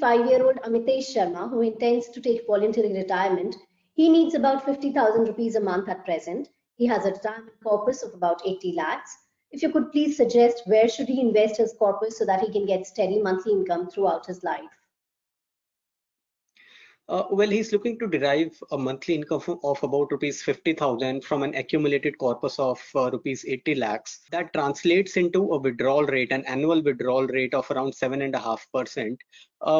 55-year-old Amitesh Sharma, who intends to take voluntary retirement, he needs about 50,000 rupees a month at present. He has a retirement corpus of about 80 lakhs. If you could please suggest where should he invest his corpus so that he can get steady monthly income throughout his life? Well, he's looking to derive a monthly income of about rupees 50,000 from an accumulated corpus of rupees 80 lakhs. That translates into a withdrawal rate, an annual withdrawal rate of around 7.5%,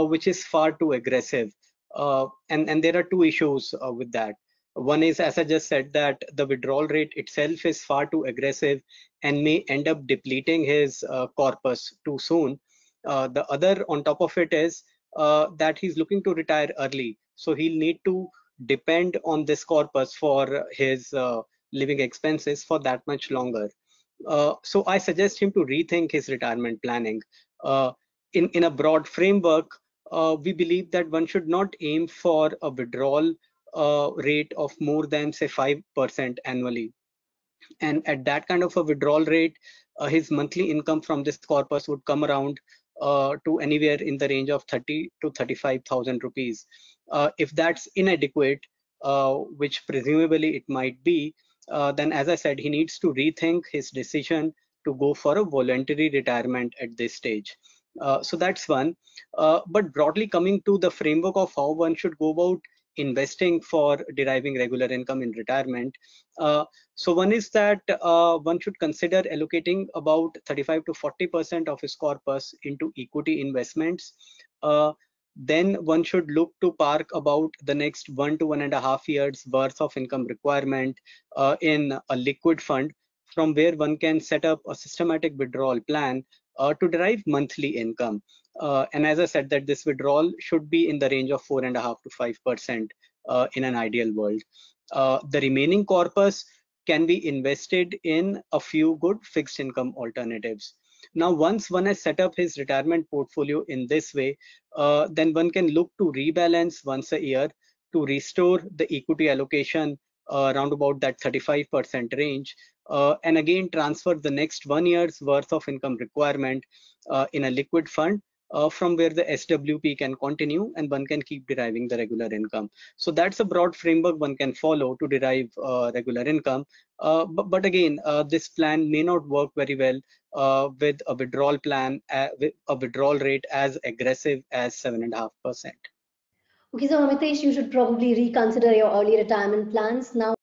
which is far too aggressive. And there are two issues with that. One is, as I just said, that the withdrawal rate itself is far too aggressive and may end up depleting his corpus too soon. The other on top of it is that he's looking to retire early. So he'll need to depend on this corpus for his living expenses for that much longer. So I suggest him to rethink his retirement planning. In a broad framework, we believe that one should not aim for a withdrawal rate of more than, say, 5% annually. And at that kind of a withdrawal rate, his monthly income from this corpus would come around to anywhere in the range of 30 to 35,000 rupees. If that's inadequate, which presumably it might be, then as I said, he needs to rethink his decision to go for a voluntary retirement at this stage. So that's one. But broadly coming to the framework of how one should go about investing for deriving regular income in retirement. So one is that one should consider allocating about 35 to 40% of his corpus into equity investments. Then one should look to park about the next 1 to 1.5 years worth of income requirement in a liquid fund, from where one can set up a systematic withdrawal plan to derive monthly income. And as I said, that this withdrawal should be in the range of 4.5 to 5% in an ideal world. The remaining corpus can be invested in a few good fixed income alternatives. Now, once one has set up his retirement portfolio in this way, then one can look to rebalance once a year to restore the equity allocation around about that 35% range, and again transfer the next 1 year's worth of income requirement in a liquid fund, from where the SWP can continue and one can keep deriving the regular income. So that's a broad framework one can follow to derive regular income. But again, this plan may not work very well with a withdrawal plan, with a withdrawal rate as aggressive as 7.5%. Okay, so Amitesh, you should probably reconsider your early retirement plans now.